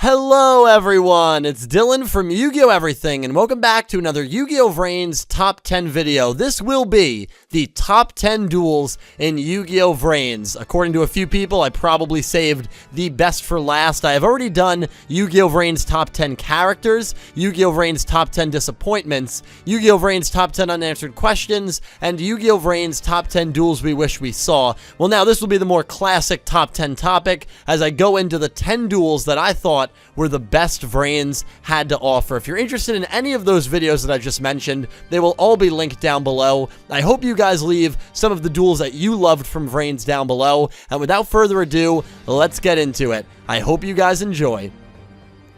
Hello everyone, it's Dylan from Yugioh Everything, and welcome back to another Yu-Gi-Oh! VRains Top 10 video. This will be the top 10 duels in Yu-Gi-Oh! VRains. According to a few people, I probably saved the best for last. I have already done Yu-Gi-Oh! VRains Top 10 characters, Yu-Gi-Oh! VRains Top 10 disappointments, Yu-Gi-Oh! VRains Top 10 unanswered questions, and Yu-Gi-Oh! VRains Top 10 duels we wish we saw. Well, now this will be the more classic top 10 topic as I go into the 10 duels that I thought were the best VRains had to offer. If you're interested in any of those videos that I just mentioned, they will all be linked down below. I hope you guys leave some of the duels that you loved from VRains down below. And without further ado, let's get into it. I hope you guys enjoy.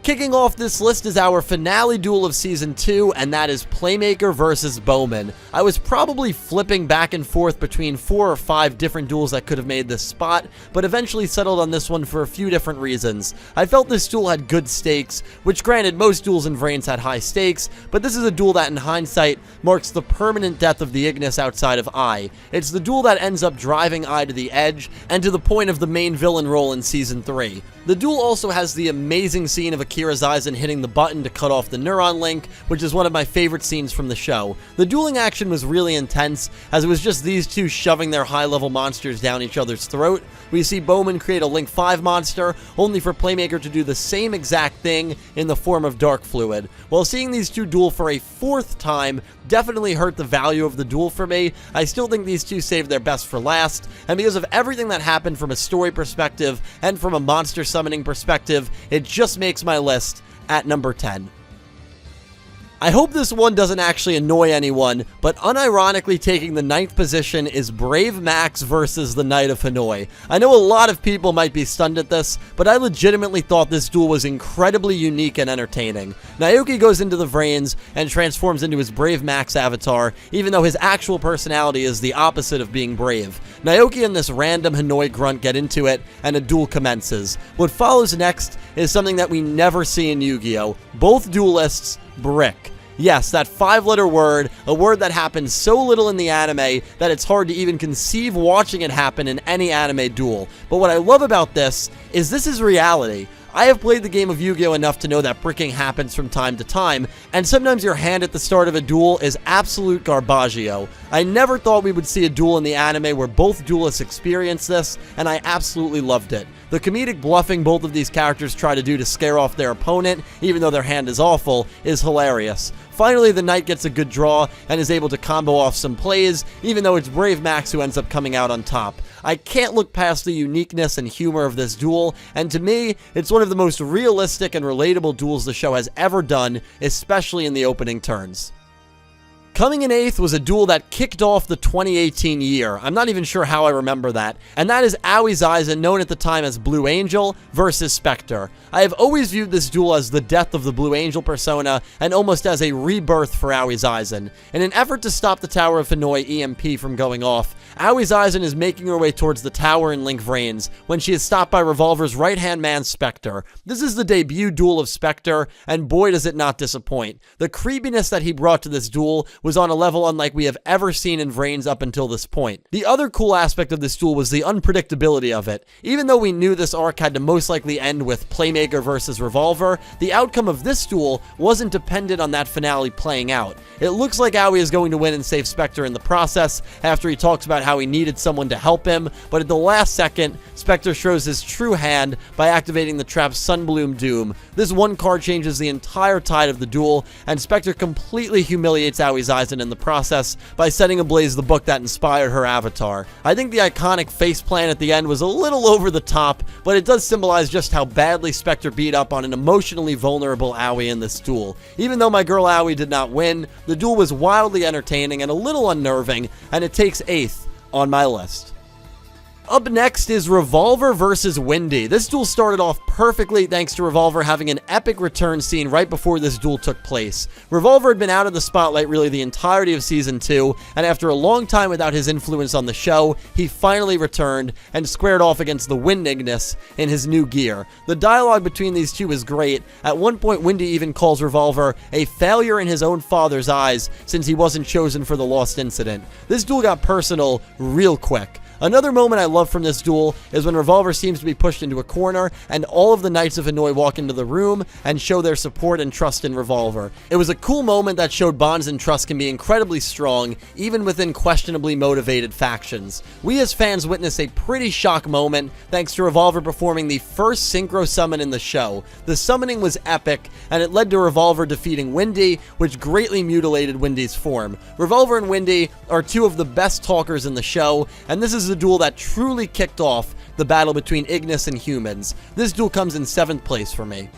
Kicking off this list is our finale duel of Season 2, and that is Playmaker versus Bohman. I was probably flipping back and forth between 4 or 5 different duels that could have made this spot, but eventually settled on this one for a few different reasons. I felt this duel had good stakes, which granted most duels in VRains had high stakes, but this is a duel that in hindsight marks the permanent death of the Ignis outside of Ai. It's the duel that ends up driving Ai to the edge, and to the point of the main villain role in Season 3. The duel also has the amazing scene of Akira's eyes and hitting the button to cut off the neuron link, which is one of my favorite scenes from the show. The dueling action was really intense, as it was just these two shoving their high-level monsters down each other's throat. We see Bohman create a Link 5 monster, only for Playmaker to do the same exact thing in the form of Dark Fluid. While seeing these two duel for a 4th time definitely hurt the value of the duel for me, I still think these two saved their best for last, and because of everything that happened from a story perspective and from a monster summoning perspective, it just makes my list at number 10. I hope this one doesn't actually annoy anyone, but unironically taking the 9th position is Brave Maxx versus the Knight of Hanoi. I know a lot of people might be stunned at this, but I legitimately thought this duel was incredibly unique and entertaining. Naoki goes into the VRains and transforms into his Brave Maxx avatar, even though his actual personality is the opposite of being brave. Naoki and this random Hanoi grunt get into it, and a duel commences. What follows next is something that we never see in Yu-Gi-Oh! Both duelists brick. Yes, that 5-letter word, a word that happens so little in the anime that it's hard to even conceive watching it happen in any anime duel. But what I love about this is reality. I have played the game of Yu-Gi-Oh! Enough to know that bricking happens from time to time, and sometimes your hand at the start of a duel is absolute garbaggio. I never thought we would see a duel in the anime where both duelists experience this, and I absolutely loved it. The comedic bluffing both of these characters try to do to scare off their opponent, even though their hand is awful, is hilarious. Finally, the Knight gets a good draw and is able to combo off some plays, even though it's Brave Maxx who ends up coming out on top. I can't look past the uniqueness and humor of this duel, and to me, it's one of the most realistic and relatable duels the show has ever done, especially in the opening turns. Coming in 8th was a duel that kicked off the 2018 year. I'm not even sure how I remember that. And that is Aoi's Aizen, known at the time as Blue Angel, versus Spectre. I have always viewed this duel as the death of the Blue Angel persona and almost as a rebirth for Aoi's Aizen. In an effort to stop the Tower of Hanoi EMP from going off, Aoi's Aizen is making her way towards the tower in Link VRains when she is stopped by Revolver's right-hand man, Spectre. This is the debut duel of Spectre, and boy does it not disappoint. The creepiness that he brought to this duel was on a level unlike we have ever seen in VRains up until this point. The other cool aspect of this duel was the unpredictability of it. Even though we knew this arc had to most likely end with Playmaker versus Revolver, the outcome of this duel wasn't dependent on that finale playing out. It looks like Aoi is going to win and save Spectre in the process after he talks about how he needed someone to help him, but at the last second, Spectre shows his true hand by activating the trap's Sunbloom Doom. This one card changes the entire tide of the duel, and Spectre completely humiliates Aoi's Aizen in the process by setting ablaze the book that inspired her avatar. I think the iconic faceplant at the end was a little over the top, but it does symbolize just how badly Spectre beat up on an emotionally vulnerable Aoi in this duel. Even though my girl Aoi did not win, the duel was wildly entertaining and a little unnerving, and it takes 8th on my list. Up next is Revolver versus Windy. This duel started off perfectly thanks to Revolver having an epic return scene right before this duel took place. Revolver had been out of the spotlight really the entirety of Season 2, and after a long time without his influence on the show, he finally returned and squared off against the Wind Ignis in his new gear. The dialogue between these two is great. At one point, Windy even calls Revolver a failure in his own father's eyes since he wasn't chosen for the Lost Incident. This duel got personal real quick. Another moment I love from this duel is when Revolver seems to be pushed into a corner and all of the Knights of Hanoi walk into the room and show their support and trust in Revolver. It was a cool moment that showed bonds and trust can be incredibly strong even within questionably motivated factions. We as fans witnessed a pretty shock moment thanks to Revolver performing the first synchro summon in the show. The summoning was epic and it led to Revolver defeating Windy, which greatly mutilated Windy's form. Revolver and Windy are two of the best talkers in the show, and this is the duel that truly kicked off the battle between Ignis and humans. This duel comes in 7th place for me.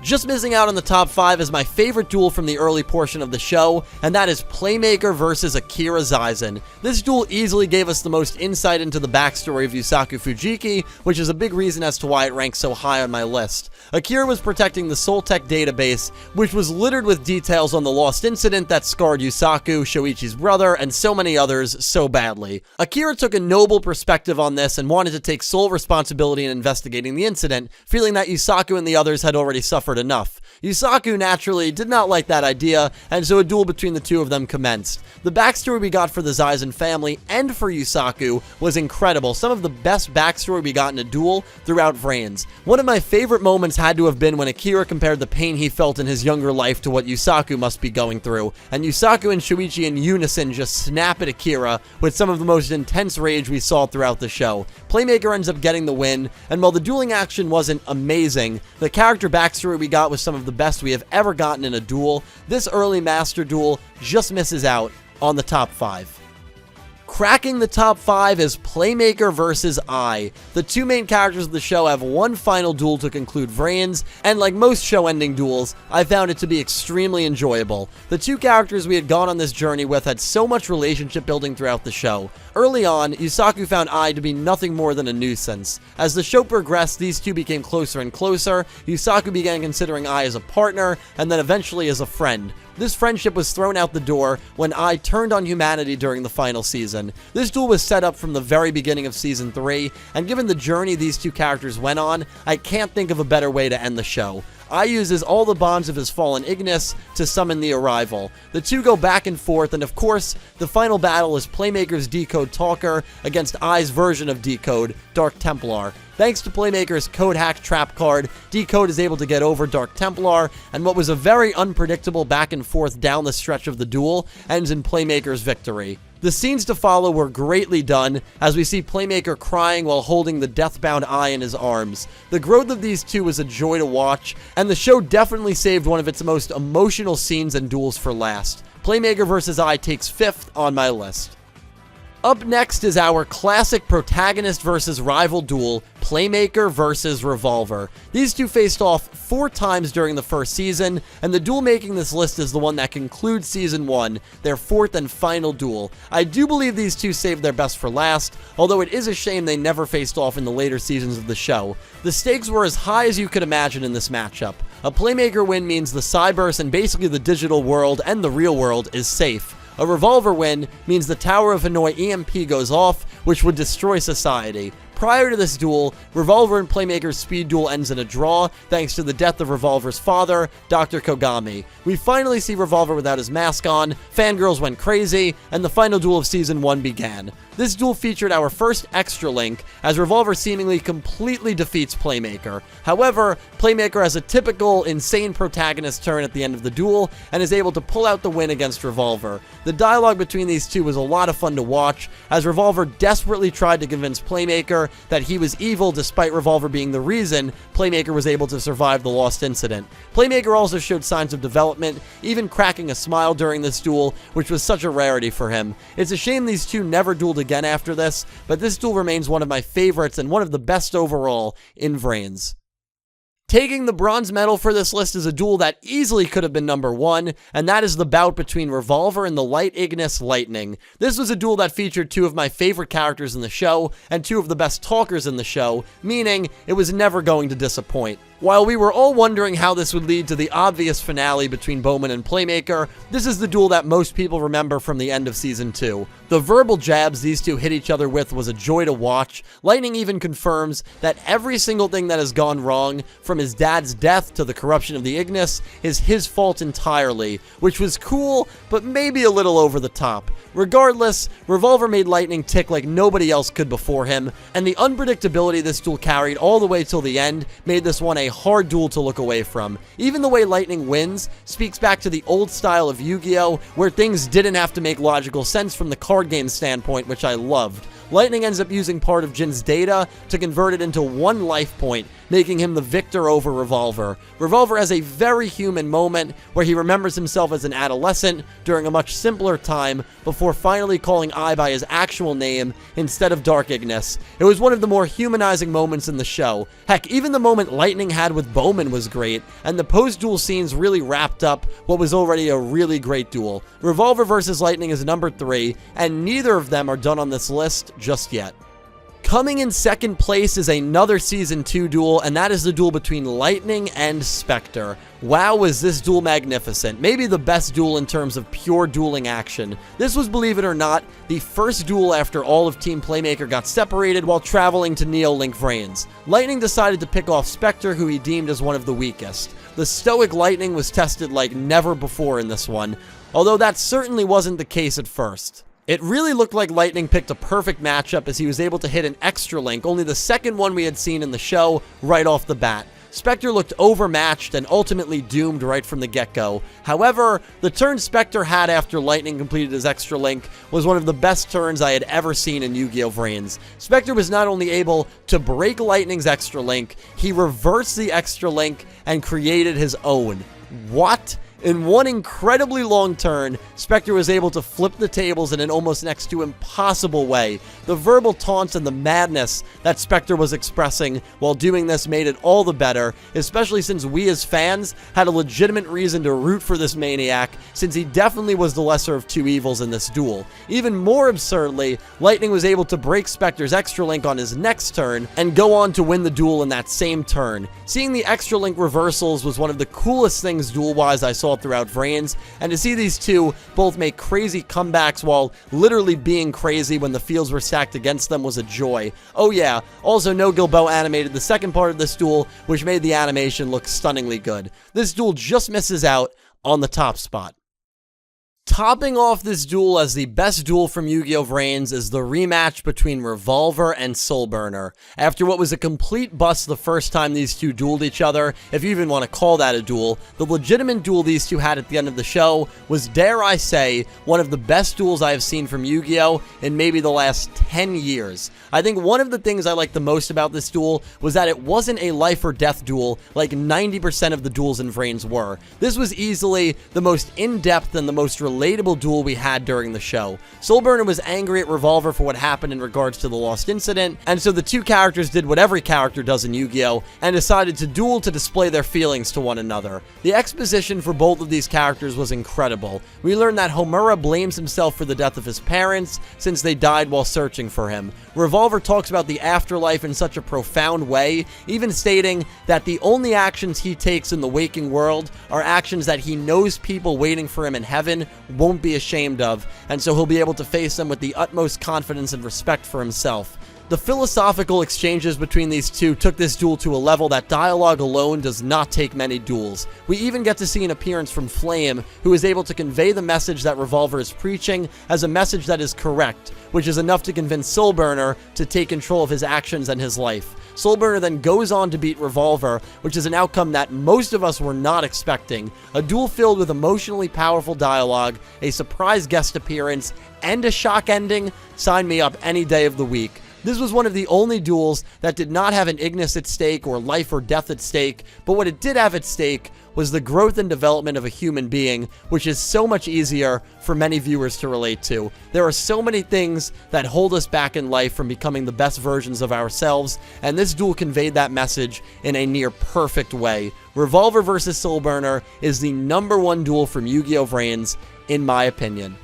Just missing out on the top 5 is my favorite duel from the early portion of the show, and that is Playmaker versus Akira Zaizen. This duel easily gave us the most insight into the backstory of Yusaku Fujiki, which is a big reason as to why it ranks so high on my list. Akira was protecting the Soul Tech database, which was littered with details on the lost incident that scarred Yusaku, Shoichi's brother, and so many others so badly. Akira took a noble perspective on this and wanted to take sole responsibility in investigating the incident, feeling that Yusaku and the others had already suffered enough. Yusaku naturally did not like that idea, and so a duel between the two of them commenced. The backstory we got for the Zaizen family and for Yusaku was incredible, some of the best backstory we got in a duel throughout VRains. One of my favorite moments had to have been when Akira compared the pain he felt in his younger life to what Yusaku must be going through, and Yusaku and Shoichi in unison just snap at Akira with some of the most intense rage we saw throughout the show. Playmaker ends up getting the win, and while the dueling action wasn't amazing, the character backstory we got was some of the best we have ever gotten in a duel. This early master duel just misses out on the top 5. Cracking the top 5 is Playmaker VS Ai. The two main characters of the show have one final duel to conclude VRains, and like most show-ending duels, I found it to be extremely enjoyable. The two characters we had gone on this journey with had so much relationship building throughout the show. Early on, Yusaku found Ai to be nothing more than a nuisance. As the show progressed, these two became closer and closer. Yusaku began considering Ai as a partner, and then eventually as a friend. This friendship was thrown out the door when Ai turned on humanity during the final season. This duel was set up from the very beginning of Season 3, and given the journey these two characters went on, I can't think of a better way to end the show. Ai uses all the bonds of his fallen Ignis to summon the Arrival. The two go back and forth, and of course, the final battle is Playmaker's Decode Talker against Ai's version of Decode, Dark Templar. Thanks to Playmaker's Code Hack Trap card, Decode is able to get over Dark Templar, and what was a very unpredictable back and forth down the stretch of the duel ends in Playmaker's victory. The scenes to follow were greatly done, as we see Playmaker crying while holding the deathbound Ai in his arms. The growth of these two was a joy to watch, and the show definitely saved one of its most emotional scenes and duels for last. Playmaker vs. Ai takes 5th on my list. Up next is our classic protagonist versus rival duel, Playmaker versus Revolver. These two faced off 4 times during the first season, and the duel making this list is the one that concludes Season 1, their 4th and final duel. I do believe these two saved their best for last, although it is a shame they never faced off in the later seasons of the show. The stakes were as high as you could imagine in this matchup. A Playmaker win means the Cyberse and basically the digital world and the real world is safe. A Revolver win means the Tower of Hanoi EMP goes off, which would destroy society. Prior to this duel, Revolver and Playmaker's speed duel ends in a draw, thanks to the death of Revolver's father, Dr. Kogami. We finally see Revolver without his mask on, fangirls went crazy, and the final duel of Season 1 began. This duel featured our first extra link, as Revolver seemingly completely defeats Playmaker. However, Playmaker has a typical insane protagonist turn at the end of the duel, and is able to pull out the win against Revolver. The dialogue between these two was a lot of fun to watch, as Revolver desperately tried to convince Playmaker that he was evil despite Revolver being the reason Playmaker was able to survive the lost incident. Playmaker also showed signs of development, even cracking a smile during this duel, which was such a rarity for him. It's a shame these two never dueled again after this, but this duel remains one of my favorites and one of the best overall in VRains. Taking the bronze medal for this list is a duel that easily could have been number 1, and that is the bout between Revolver and the Light Ignis Lightning. This was a duel that featured 2 of my favorite characters in the show, and 2 of the best talkers in the show, meaning it was never going to disappoint. While we were all wondering how this would lead to the obvious finale between Bohman and Playmaker, this is the duel that most people remember from the end of Season 2. The verbal jabs these two hit each other with was a joy to watch. Lightning even confirms that every single thing that has gone wrong, from his dad's death to the corruption of the Ignis, is his fault entirely, which was cool, but maybe a little over the top. Regardless, Revolver made Lightning tick like nobody else could before him, and the unpredictability this duel carried all the way till the end made this one a hard duel to look away from. Even the way Lightning wins speaks back to the old style of Yu-Gi-Oh, where things didn't have to make logical sense from the card game standpoint, which I loved. Lightning ends up using part of Jin's data to convert it into one life point, making him the victor over Revolver. Revolver has a very human moment where he remembers himself as an adolescent during a much simpler time before finally calling Ai by his actual name instead of Dark Ignis. It was one of the more humanizing moments in the show. Heck, even the moment Lightning had with Bohman was great, and the post-duel scenes really wrapped up what was already a really great duel. Revolver versus Lightning is number 3, and neither of them are done on this list just yet. Coming in second place is another Season 2 duel, and that is the duel between Lightning and Spectre. Wow, was this duel magnificent. Maybe the best duel in terms of pure dueling action. This was, believe it or not, the first duel after all of Team Playmaker got separated while traveling to Neo-Link VRains. Lightning decided to pick off Spectre, who he deemed as one of the weakest. The stoic Lightning was tested like never before in this one, although that certainly wasn't the case at first. It really looked like Lightning picked a perfect matchup as he was able to hit an extra link, only the second one we had seen in the show, right off the bat. Spectre looked overmatched and ultimately doomed right from the get-go. However, the turn Spectre had after Lightning completed his extra link was one of the best turns I had ever seen in Yu-Gi-Oh! VRains. Spectre was not only able to break Lightning's extra link, he reversed the extra link and created his own. What? In one incredibly long turn, Spectre was able to flip the tables in an almost next to impossible way. The verbal taunts and the madness that Spectre was expressing while doing this made it all the better, especially since we as fans had a legitimate reason to root for this maniac, since he definitely was the lesser of two evils in this duel. Even more absurdly, Lightning was able to break Spectre's extra link on his next turn and go on to win the duel in that same turn. Seeing the extra link reversals was one of the coolest things duel-wise I saw throughout VRains, and to see these two both make crazy comebacks while literally being crazy when the fields were stacked against them was a joy. Oh yeah, also No Gilbo animated the second part of this duel, which made the animation look stunningly good. This duel just misses out on the top spot. Topping off this duel as the best duel from Yu-Gi-Oh! VRains is the rematch between Revolver and Soulburner. After what was a complete bust the first time these two dueled each other, if you even want to call that a duel, the legitimate duel these two had at the end of the show was, dare I say, one of the best duels I have seen from Yu-Gi-Oh! In maybe the last 10 years. I think one of the things I liked the most about this duel was that it wasn't a life or death duel like 90% of the duels in VRains were. This was easily the most in-depth and the most relatable duel we had during the show. Soulburner was angry at Revolver for what happened in regards to the Lost Incident, and so the two characters did what every character does in Yu-Gi-Oh! And decided to duel to display their feelings to one another. The exposition for both of these characters was incredible. We learned that Homura blames himself for the death of his parents since they died while searching for him. Revolver talks about the afterlife in such a profound way, even stating that the only actions he takes in the waking world are actions that he knows people waiting for him in heaven won't be ashamed of, and so he'll be able to face them with the utmost confidence and respect for himself. The philosophical exchanges between these two took this duel to a level that dialogue alone does not take many duels. We even get to see an appearance from Flame, who is able to convey the message that Revolver is preaching as a message that is correct, which is enough to convince Soulburner to take control of his actions and his life. Soulburner then goes on to beat Revolver, which is an outcome that most of us were not expecting. A duel filled with emotionally powerful dialogue, a surprise guest appearance, and a shock ending. Sign me up any day of the week. This was one of the only duels that did not have an Ignis at stake or life or death at stake, but what it did have at stake was the growth and development of a human being, which is so much easier for many viewers to relate to. There are so many things that hold us back in life from becoming the best versions of ourselves, and this duel conveyed that message in a near perfect way. Revolver vs. Soulburner is the #1 duel from Yu-Gi-Oh! VRains, in my opinion.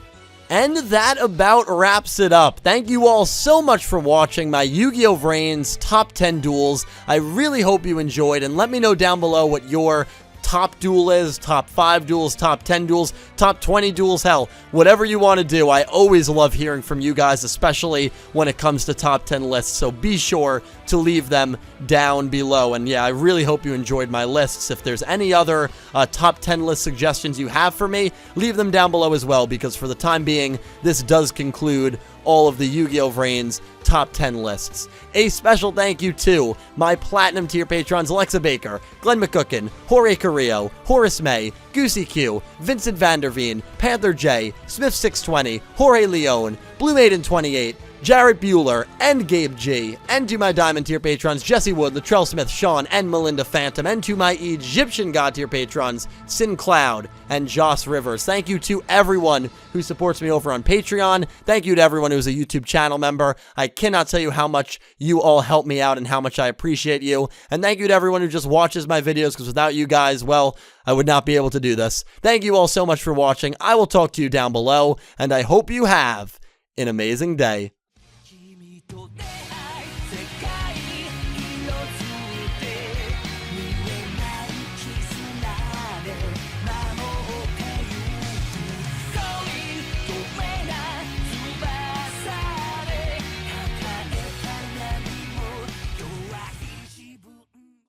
And that about wraps it up. Thank you all so much for watching my Yu-Gi-Oh! VRains top 10 duels. I really hope you enjoyed, and let me know down below what your top duel is, top 5 duels, top 10 duels, top 20 duels, hell, whatever you want to do. I always love hearing from you guys, especially when it comes to top 10 lists, so be sure to leave them down below. And yeah, I really hope you enjoyed my lists. If there's any other top 10 list suggestions you have for me, leave them down below as well, because for the time being, this does conclude all of the Yu-Gi-Oh! VRains top 10 lists. A special thank you to my Platinum tier patrons Alexa Baker, Glen McGookin, Jorge Carrillo, Horace Maye, Goosey Q, Vincent Van Der Veen, Panther J, Smith620, Jorge Leon, Blue Maiden 28, Jarrett Buller, and Gabe G, and to my Diamond tier patrons Jesse Wood, Latrell Smith, Sean, and Melinda Phantom, and to my Egyptian God tier patrons Syn Cloud and Joss Rivers. Thank you to everyone who supports me over on Patreon. Thank you to everyone who's a YouTube channel member. I cannot tell you how much you all help me out and how much I appreciate you. And thank you to everyone who just watches my videos, because without you guys, well, I would not be able to do this. Thank you all so much for watching. I will talk to you down below, and I hope you have an amazing day.